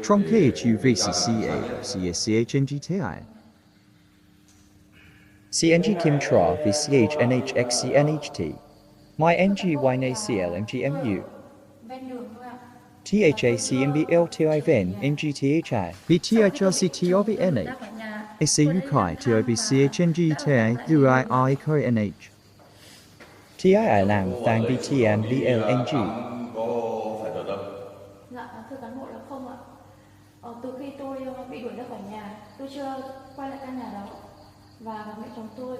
Truncate UVCCA CSCHNGTI. CNG Kim Tra VCH NHXC NHT. My NG YNACL MGMU. THA CMBL TI VEN MGTHI. BTHLCTOVNH. SAU Kai TOBCHNGTI LYHAICA. TI Lang Thang BTM BLNG. Dạ, thưa cán bộ là không ạ. Từ khi tôi bị đuổi ra khỏi nhà, tôi chưa quay lại căn nhà đó và gặp mẹ chồng tôi.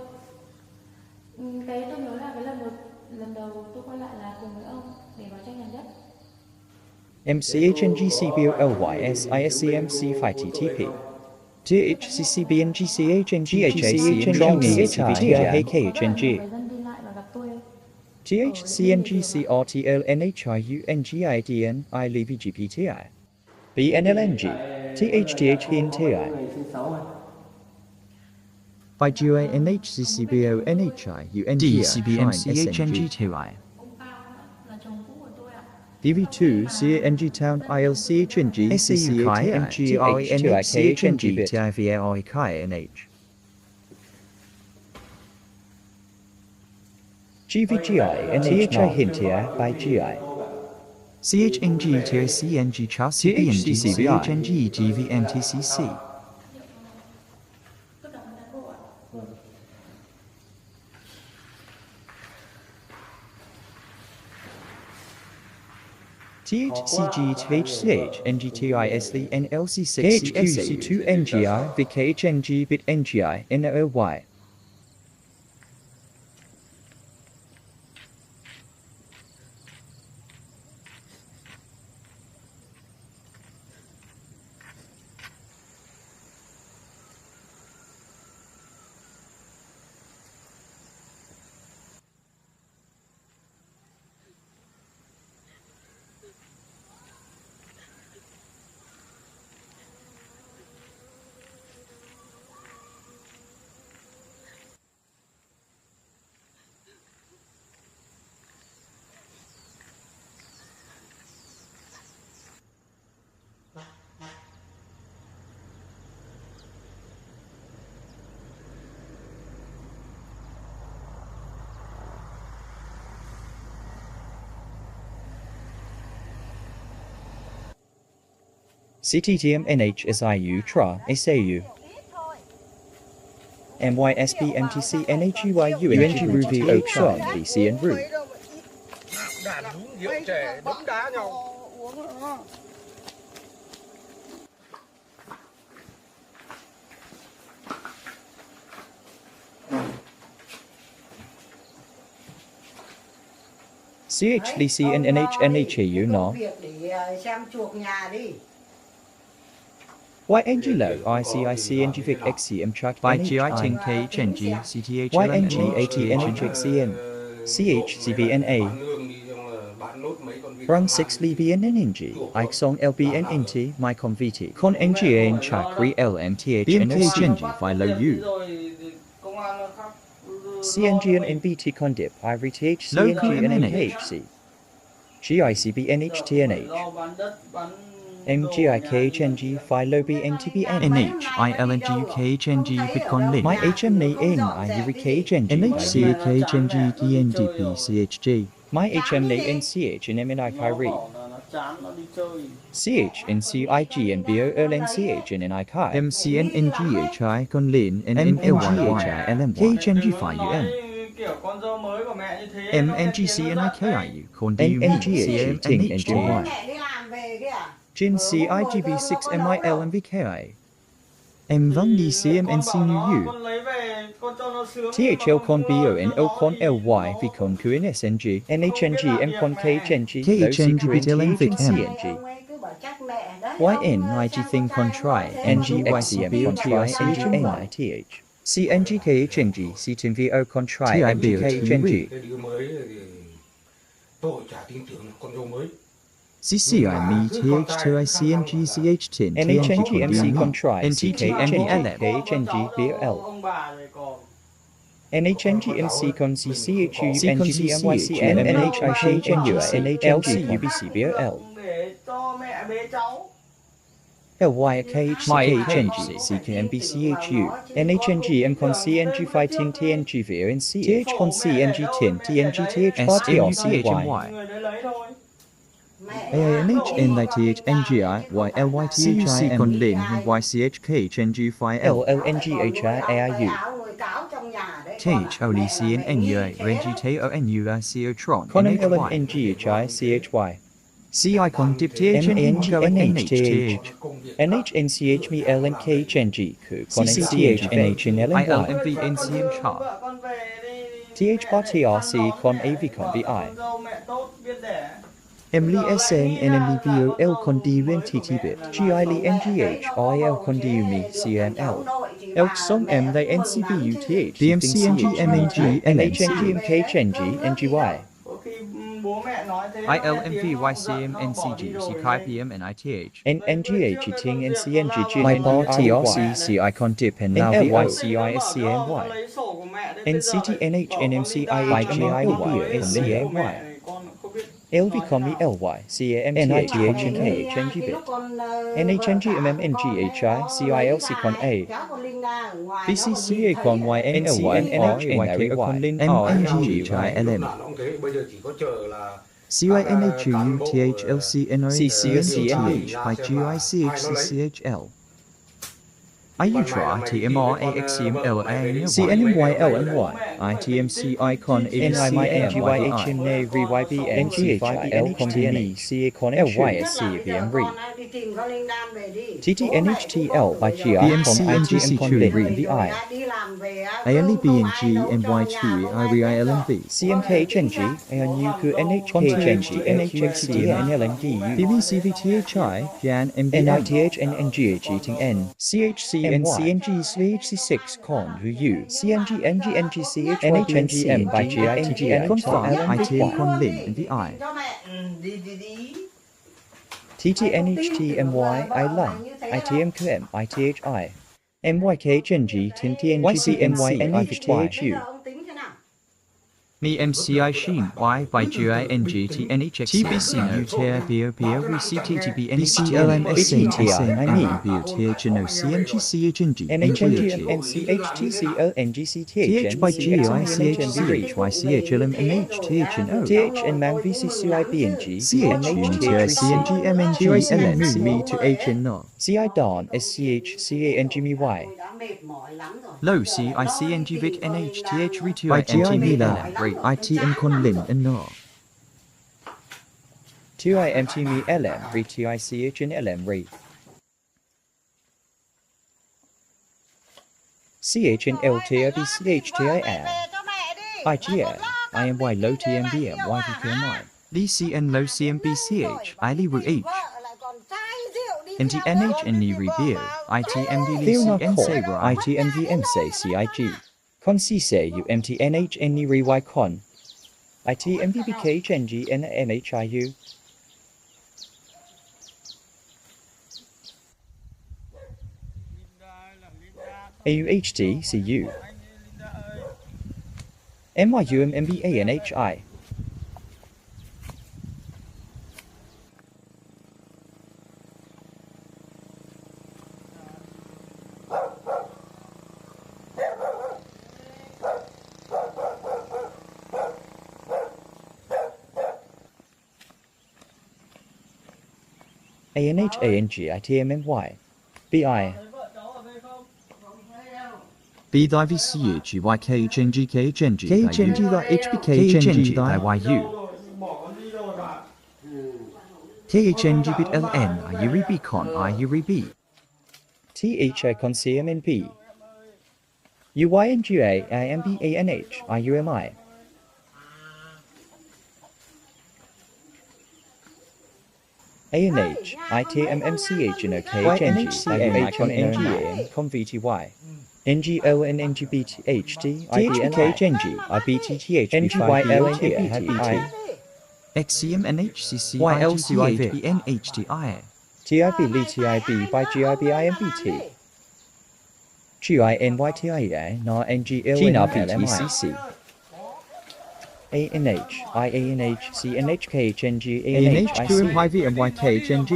Cái tôi nhớ là cái lần đầu tôi quay lại là cùng với ông để vào tranh nhà đất. MCHNGCBOLYSISCMC 5TTP. DHCCBNGCHNGHCVTHHNG. THCNGCRTLNHIUNGIDN ILVGPTI. BNLNG. THTHNTI. By GUANHCCBO NHI UNGCBMCHNGTI. DV2 CNG Town ILCHNG SAU Kai MGINHCHNG TIVAI Kai NH. GVGI NHI Hintia by GI. CHNG TICNG CHA CBNG CHNG GVMTCC. THCG THCH NGTISD NLC6 HQC2 NGI VKHNG BIT NGI NOY. CTTM NHSIU TRA SAU. MYSP MTC NHUYU UNG Review Oakshon VC and Root. Đàn uống rượu trẻ đấm đá nhau. CHDC and NHNHAU nó. YNG low ICICNG Vic XCM track By GI10 KHNG CTHLN YNG80NHXCN CHCBNA Run 6 LBNNG Ixon LBNNT Mycom VT Con NGN Chakri LMTH BMKHNG Philo U. CNG and NBT Condip Ivory THCNG and NHC GICBNHTNH MGIKHNG Philo BNTBN NH ILNGUKHNG Bitcoin Link. My HMNA N IUKHNG NHCKHNG DNDP CHG. My HMNA NCH and MNI Kyrie CH NCIG and BOLNCH and NI Kai MCNNGHI Con Lin and MLYHI LM KHNG Phi UN. MNGCNIKIU Con DUV CMNHY. Jin CIGB6 MIL MVKI Vâng đi CMNC New U. THL Con BO and L Con LY V Con QNSNG NHNG M Con KHNG KHNG BTLM Vic M. YN IG Thing Con Tri NGYCM Con Tri NGNITH CNG KHNG CTIM VO Con Tri MGKHNG CCI me TH2ICNG CH10 NHNG MC Con Tri NTTNG LM KHNG BL NHNG MC Con CCHU NGCMYCN NHICHNU NHLG UBC BL bế cháu. lykhkhng ckmbchu nhng con cng phi tin tng vio and ch con cng tin tng th bar trcy. Người đấy lấy thôi. AINH N lythngi YLYTHI con lin and YCHKHNG phi L llnghi TH OLCNNUA Rengi TONUA Tron con NHY lnghi chy CI con dip TH go NHTH NHNCH me LNKHNG con CCH NHNLNY ILMV NCM chart Vợ con về đi. TH bar TRC con AV con VI Con dâu mẹ tốt biết đẻ. Emily SN NMBO L con D Ren TT bit GI Ly NGH IL con DUMI CNL Elk Song M they NCBUTH BMCNG MNG NHNG MKHNG NGY Có khi bố mẹ nói thế. ILMV YCM NCG CKI PM and ITH NNGH Ting NCNG My bar TRC CI con dip and now VICI Nó SCNY lấy sổ của mẹ đấy. NCT NH NMC IHGI SCNY Con không biết. LV con me LY CAM NITH NHNG bit NHNG MMNGHI CILC con A VCCA con YNLY NHNRY con Lin MNGHI LM Nó cũng thế, bây giờ chỉ có chờ là CYNHU THLC CCNCH by GICHCCHL IUTRA TMR AXCML CNMY LNY ITMCI con NIMY NGY HMNA RYB NGHI L con DNE CA con LYSC BM RE TTNHTL by GI con IGM con Lin and VI ALEBNG NY2 IRILMV CMKHNG ANUQ NHKHNG NHXD NLNDU BBCVTHI Jan NITH NNGH Ting N CHC NCNG CHC6 con review CNG NG CH NHNGM by GITG Confirm ITM con Lin and VI TTNHTMY ILUN ITMQM ITHI MYKHNG TIN TNG CMY NHTHU Me MCI Shin Y by GING TNHX TBC UTR BOBO VCTTB NCLM SN BOTHNO CMG CHNG NHNGM NCHTCO NGCTH TH by GICHCH YCHLM MHTHNO TH and MAM VCCIBNG CH UTR CNG MNG LN me to HNO CI Don SCH CANGMY Low CICNG Vic NHTH Ritu by GI Mila ITM con Lin and No 2I MTME LM RTICH and LM RE CH and LTIB CHTIL IGL IMY low TMBM YVKMI Lee CN low CMBCH ILI Ru H NTNH and Ni Rebio ITMD Lee CN Sabra ITMVM say CIG Con CSA UMTNH and Ni Re Con ITMVBKHNG and MHIU AUHD CU MYUM MBA and HI ANH ANG ITMMY BI B thy VCH YKHNG KHNG KHNG thy HBKHNG thy YU KHNG bit LN IURI Bcon IURI B THI con CMNP UYNGA IMBANH IUMI ANH ITMMCH and OKHNG IMH con NGA con VTY NGO and NGBTHD IBNHNG IBTTH NGYLNHBT XCM NHCC YLCIV NHDI TIB LTIB by GIB IMBT GINYTIA NAR NGL BTCC ANH IANH CNHKHNG ANH QMYV MYKHNG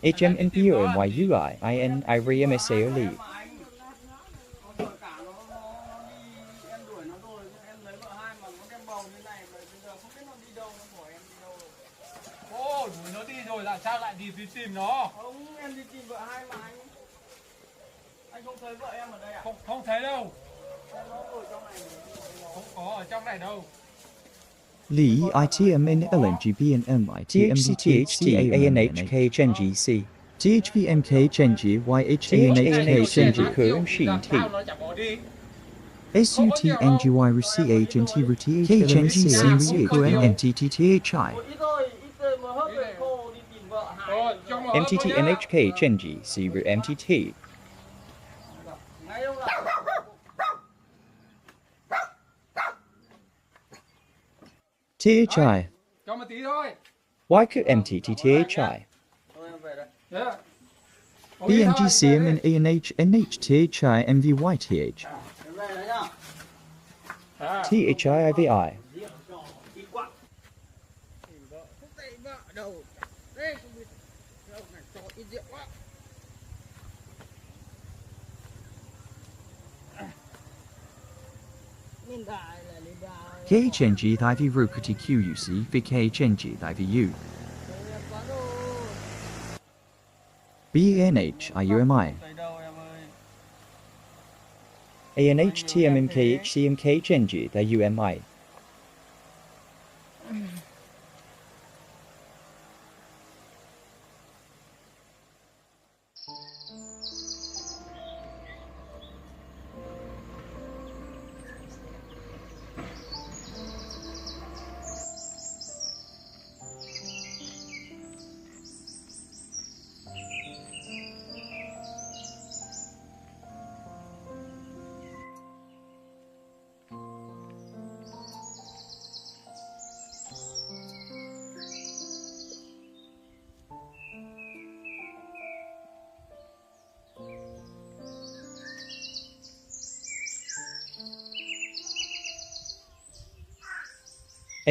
HMNPOMYUI IN IREMSAO Mà Ly. anh con vợ cả nó đi em đuổi nó rồi em lấy vợ hai mà nó đem bầu như này mà bây giờ không biết nó đi đâu, nó bỏ em đi đâu rồi. Ô, đuổi nó đi rồi là sao lại đi tìm nó? Không, em đi tìm vợ hai mà anh không thấy vợ em ở đây à? Không thấy đâu. Em nó ở trong này. Không có ở trong này đâu. Ly ITMN LNGBN THCTHCANHK Chenji C. THVMK Chenji YHANHK Chenji Kurum Shin T. Sao nó chẳng bỏ đi? SUT NGY RC Agent Ruti K Chenji C Ryukuan NTTTHI Ôi, ít thôi mà hớp về cô đi tìm vợ hai. Rồi, cho mà hớp MTT thôi nhá. NHK Chenji C MTT. Ngay ông nào. THI Cho một tí thôi. YQ MTTTHI. Thôi em về đây. Đấy. BNGCM and ANH NHTHI MVYTH Em về đấy nhá. À. THIIVI. Ít quá. K Chenji Thivi Rukati QUC VK Chenji Thivi U BNH IUMI Thấy đâu em ơi. ANHTMMKHCMK Chenji the UMI.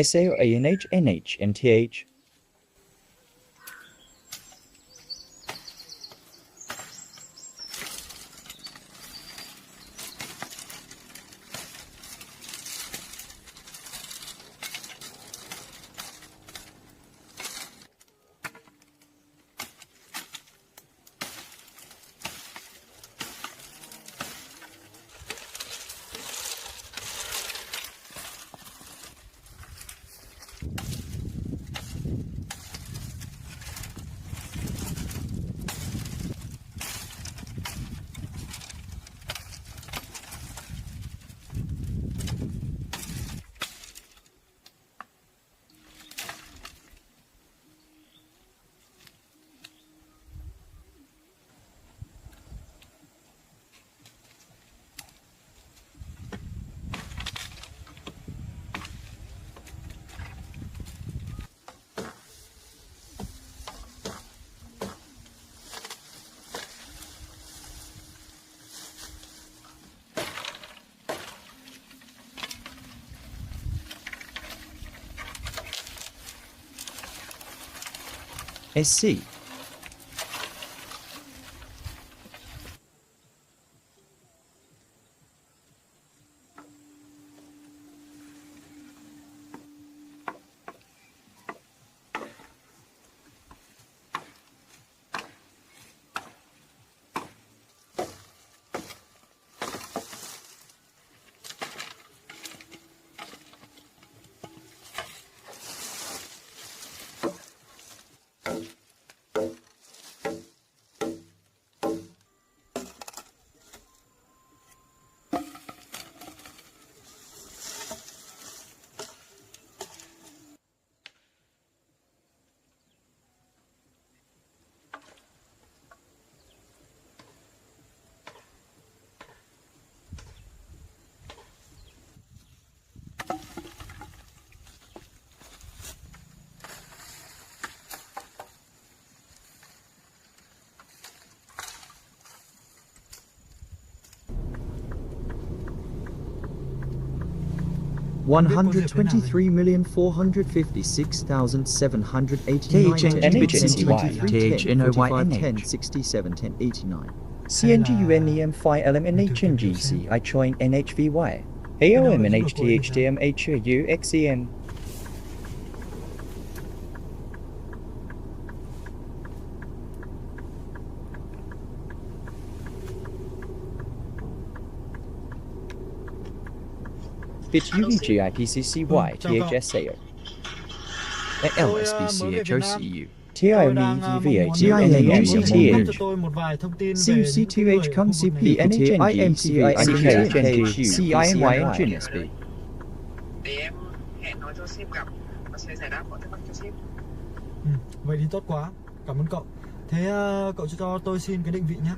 SAO ANH NH MTH. SC 123,456,789 1067 CNGUNEM phi LMNHNGC I join NHVY AOM and HTHTM HU XEN Bit UVGIPCCY THSAO LSBCHOCU TIONEVVH tôi một vài thông tin về CUC2H COM CP NHNG CINYNGSB Để em hẹn nó cho sếp gặp và sẽ giải đáp mọi thắc mắc cho sếp. Vậy thì tốt quá, cảm ơn cậu. Thế cậu cho tôi xin cái định vị nhé.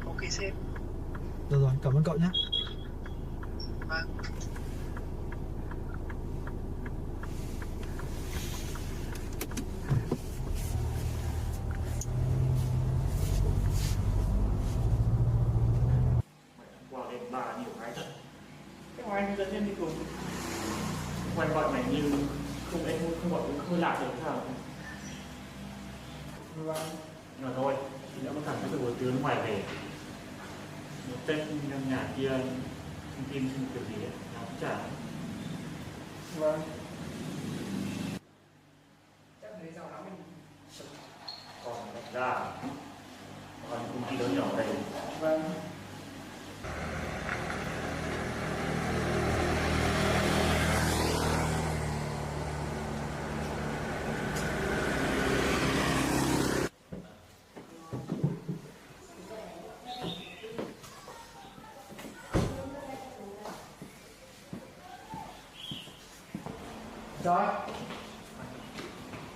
Ok sếp. Được rồi, cảm ơn cậu nhé. Vâng. Quả đẹp bà nhiều cái thật. Cái ngoài anh dẫn em đi cùng. Ngoài gọi mày như không em không gọi cũng hơi lạ được sao? Vâng. Nhưng mà thôi, thì đã có thằng cái từ tướng ngoài về. Một tên trong nhà kia thông tin xin kiểu gì ấy, nó cũng trả. Vâng. Chắc thấy giàu lắm mình. Còn đặt ra còn công ty lớn nhỏ ở đây. Vâng.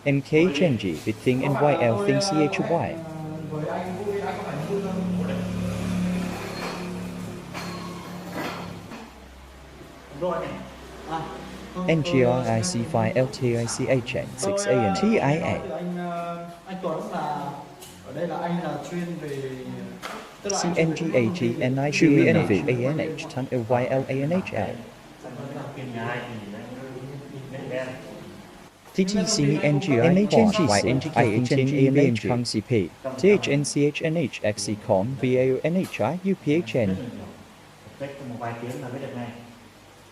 NKHNG Bit Thing NYL Thing CHY Với anh vui, anh có phải vui không? Rồi này. NGRIC phi LTICHN 6AN TIA Anh Tuấn là ở đây là anh là chuyên về tức là anh chuyên về CNGAG NIGNV ANH TAN LYL ANHL TTC NGI NHNG IHNG COM CP THNCHNH XCOM BAO NHI UPHN Cách một vài tiếng là biết được ngay.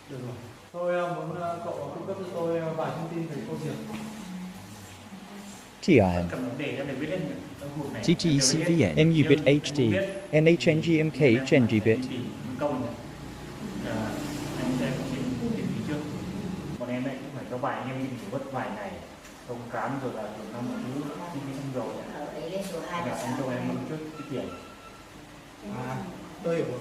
Được rồi. Tôi muốn cậu cung cấp cho tôi vài thông tin về câu chuyện. TIN Cầm vấn đề cho mình biết lên hụt này. TTECVN MU bit HD NHNG MKHNG bit Câu này. Anh xem trên tiền phí trước. Bọn em ấy cũng phải cho bài anh em chỉ mất vài ngày. Không cám rồi là kiểu năm thứ chi phí xăng dầu. Đấy lên số 2 Là anh cho em trước cái tiền. Tôi hiểu rồi.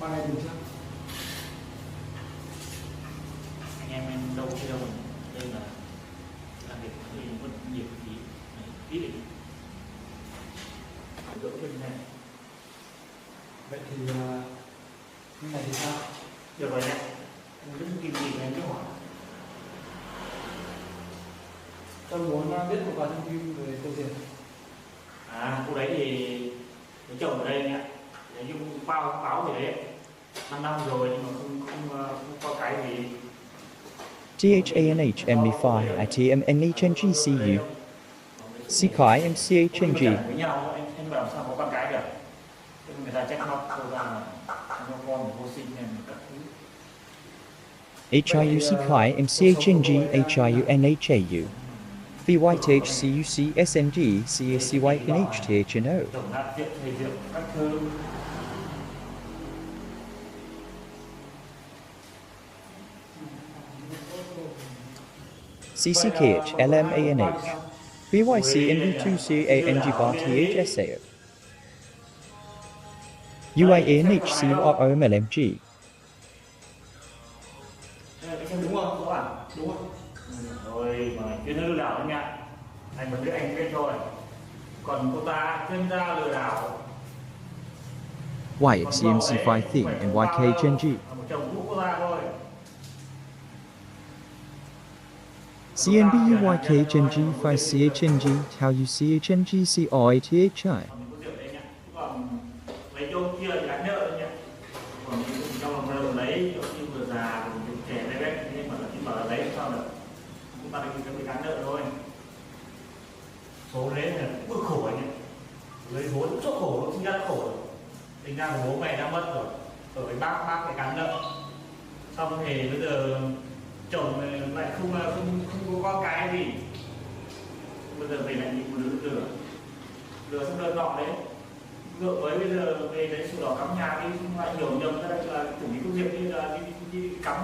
Bạn này đủ chưa? Anh em đâu khi đâu. Đây là làm việc thì vẫn nhiều phí. Phí định. Đỡ bên này. Vậy thì như này thì sao? Được rồi nhé. Không biết kinh gì của em cứ hỏi. Tôi muốn biết một vài thông tin về câu chuyện. Cô đấy thì lấy chồng ở đây nhé. Đấy như báo gì đấy. 5 năm rồi nhưng mà không có cái gì. THANH ME5 ITM NHNG CU CKI MCHNG Với nhau anh bảo sao có con cái được. Thế người ta check nó ra là nó con vô sinh nên các thứ. HIU CKI MCHNG HIU NHAU VYTH CUC SNG CACY NHTHNO Tổng hợp việc thầy việc các thứ. CCKH LMANH BYC NV2CANG bar THSAO UIANH CROMLMG Đúng không? Đúng không? Đúng không? Rồi mà chuyên lừa đảo anh ạ. Anh vẫn biết anh biết thôi. Còn cô ta chuyên gia lừa đảo. YXCMC5 Thing and YKHNG Một chồng cũ cô ta thôi. CNBUYK GNG 5 CHNG Tau U CHNG COI THI. Còn có rượu đấy nhá. Còn lấy chỗ kia thì đáng nợ thôi nhá. Còn trong là lấy chỗ như vừa già vừa trẻ đây đấy, nhưng mà khi bảo là lấy sao được, chúng ta đang bị đáng nợ thôi. Số đấy là cũng khổ anh nhỉ. Lấy vốn chỗ khổ nó sinh ra khổ rồi. Tính ra bố mẹ đã mất rồi, ở với bác lại đáng nợ. Xong thì bây giờ chồng lại không có con cái gì, bây giờ về lại bị một đứa lừa xong đơn nọ đấy, vợ mới bây giờ về đấy sổ đỏ cắm nhà đi, lại hiểu nhầm ra đây là chủ lý công việc như là đi cắm,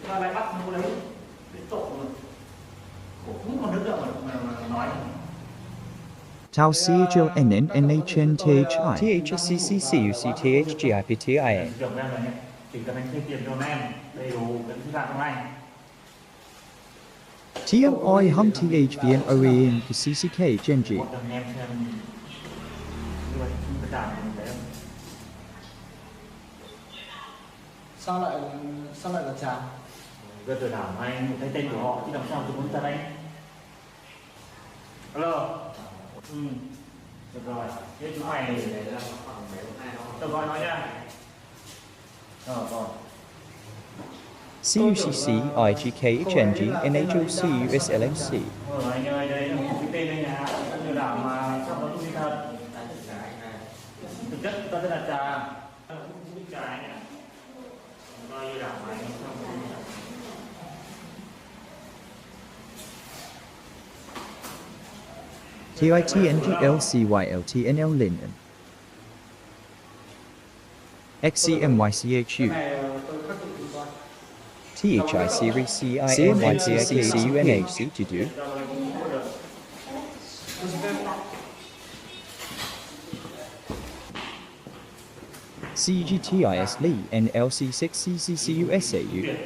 ta lại bắt nó đấy, tội rồi, khổ không còn nước nào mà nói. Tau CHLNNNHNTHI. THCCCUCTHGIPTIA. Chỉ cần anh thuê tiền cho em đầy đủ cái thứ hạng trong anh. TMI hum THVN OEN CCK GNG. Một em xem như vậy chúng ta trả mình đấy không? Sao lại là trà? Bây giờ đảm anh thấy tên của họ chứ làm sao tôi muốn trả anh. Alo. Được rồi. Thế chúng mày tôi gọi nó nha. Rồi. CUCC IGK HNG NHOC USLMC. Anh ơi, đây là một cái tên đây nhà, lừa đảo mà trong đó tôi thật. Thực chất ta tên là trà, không biết trà anh ạ. Coi lừa đảo mà anh không biết trà. TITNGLCYLTNL Linden. XCMYCHU. THI series CINYTICUNHC to do. CGTIS Lee and LC6CCCUSAU.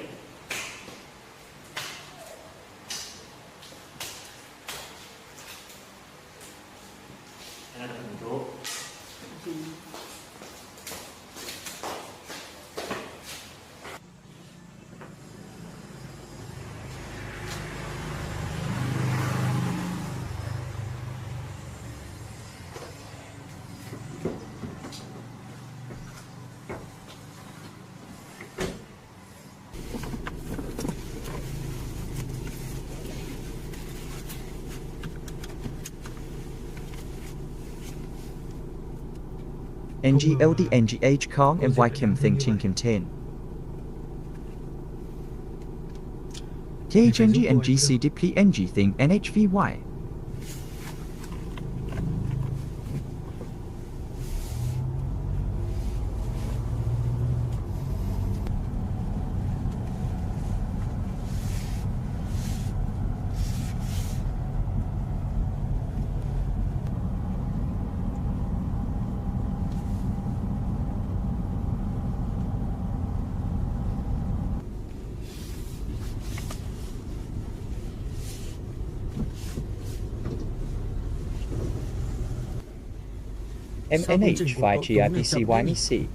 NGLD NGH Kong and Y Kim Thing Ting Kim Tin. KHNG and GC Dipli NG Thing NHVY. MNH5GIPCYMEC.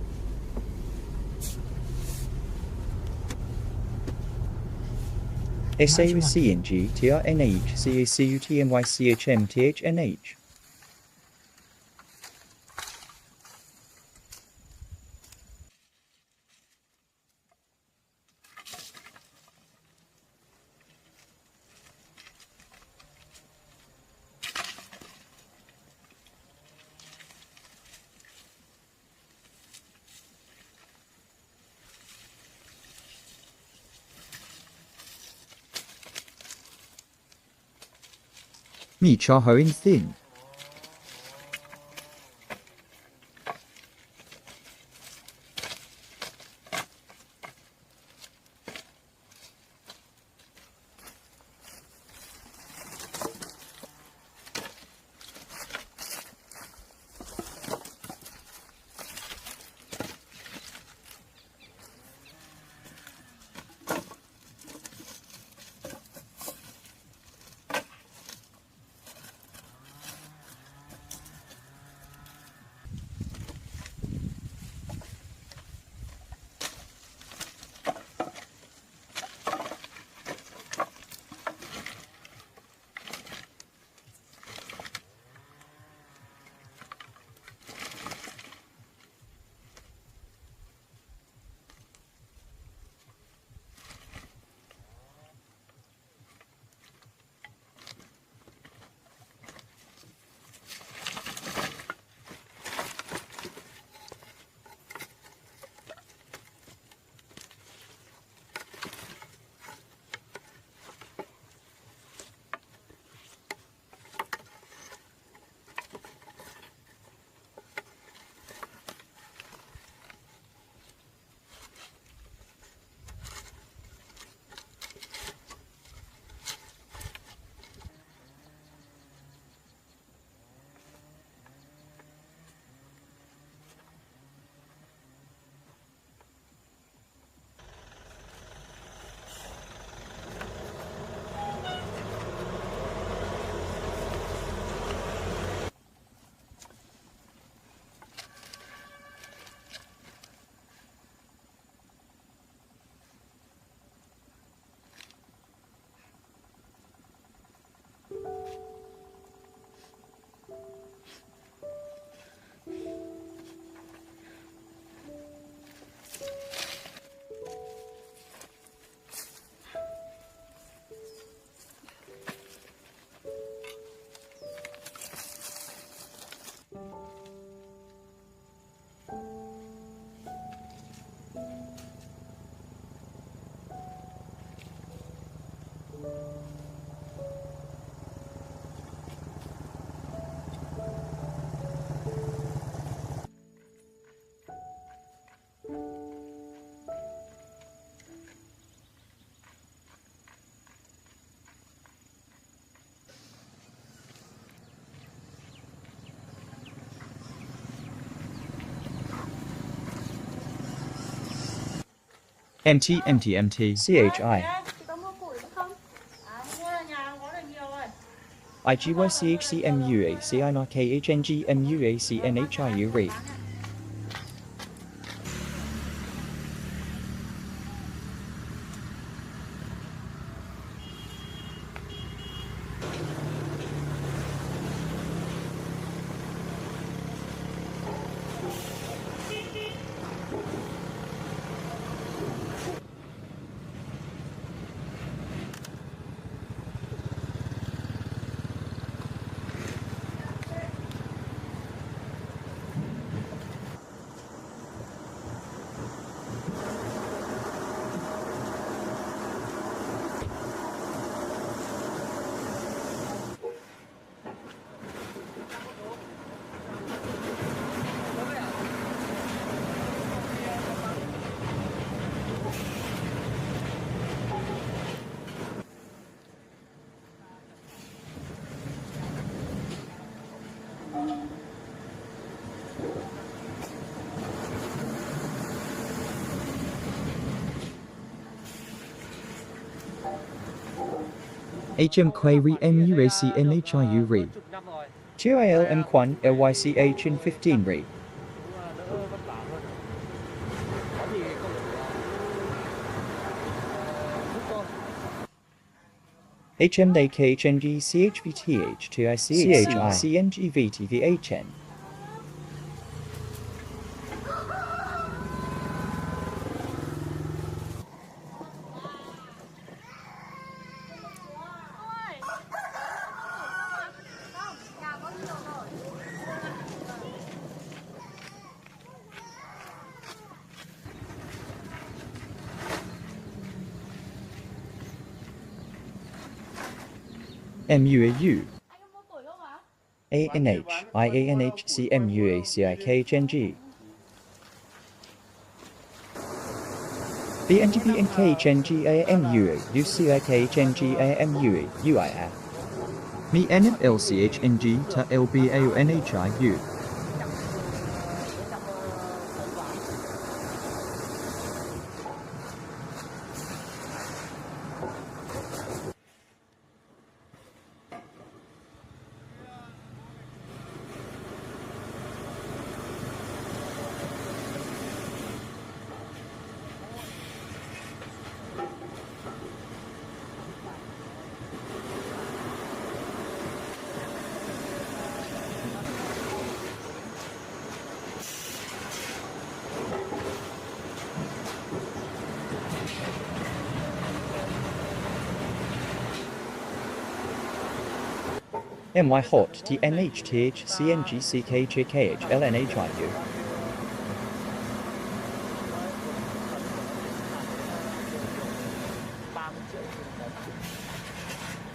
SAUCNG TRNH CACUTMYCHMTHNH. Me Cha Ho in Thin. MT MT MT. CHI. Chị có mua củi nữa không? Mua ở nhà có được nhiều rồi. IGYCHCMUACINOKHNGMUACNHIURE. HM Query MUACNHIURE. TIL M1 LYCH in 15 rate. HMDKHNG CHVTH TICHCHI CNGVTVHN. MUAU. Anh có mua củi không ạ? ANH IANH CMUACIKHNG. BNGBNKHNGAMUA UCIKHNGAMUA UIA. Me NFLCHNG to LBAUNHIU. MY hot TNHTH CNGCKJKH LNHIU.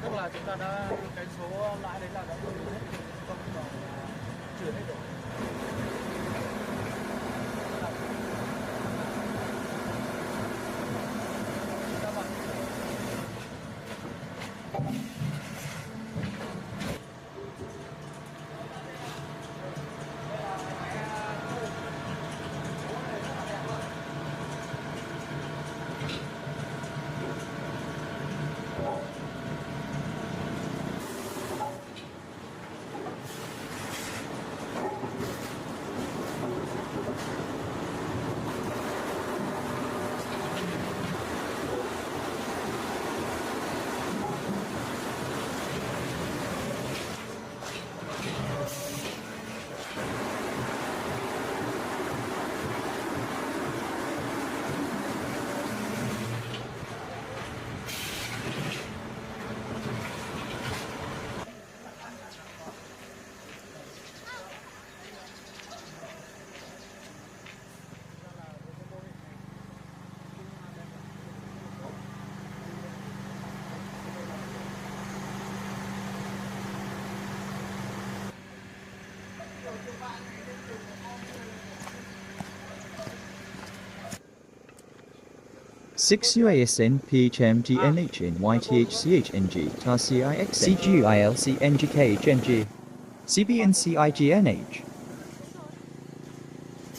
Tức là chúng ta đã cái số lãi đấy là đã trừ hết không còn trừ hết rồi. Six UASN PHM GNHN YTHCHNG TARCIX CGILCNGKHNG. CBNCIGNH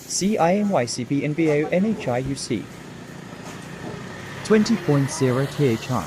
CINYCBNBONHIUC. 20.0 THR.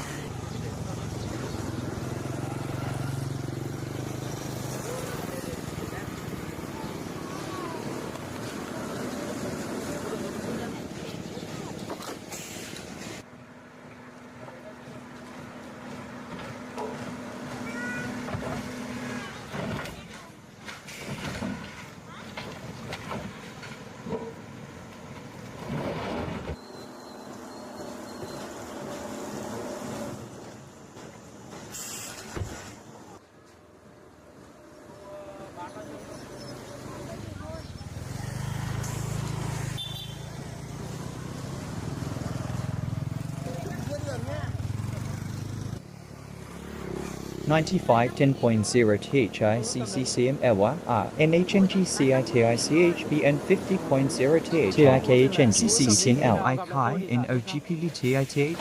Ninety-five 10.0 THI CCCM LY NHNG CITICHBN 50.0 THIKHNG CCCL ICAI NOGP lytutien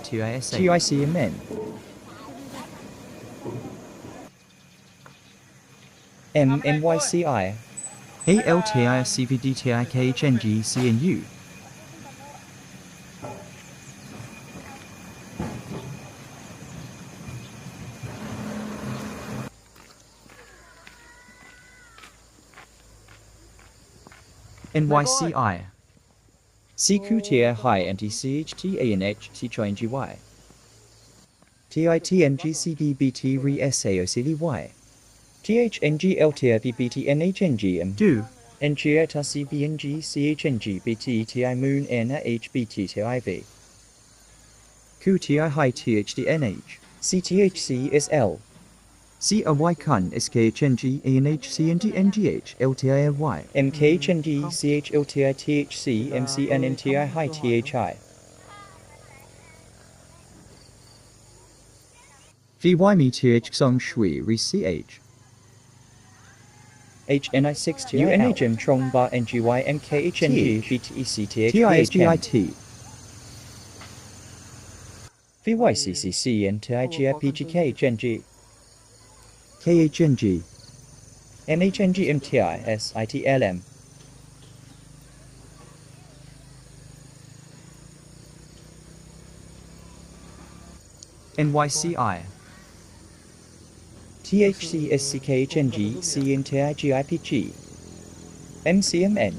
TISA. TICMN MNYCI ALTISCVDTIKHNG CNU. NYCI. CQTI High NTCHT THNGY TITNGCDBT Re SAOCDY THNGLTIBBT Do. NGETA CBNG CHNG BT TI Moon NHBT TIV QTI High THDNH. CTHC SL COY SKHNG ANHCNG NGH LTILY. MKHNG CHLTI THC MCNNTI High THI VYME TH Song Shui Re CH. HNI6 UNHM Trong Bar NGY MKHNG BTECTH TISGIT. VYCCC NTIGIPGK GNG KHNG. NHNG MTI SITLM NYCI. THC SCKHNG CNTIGIPG MCMN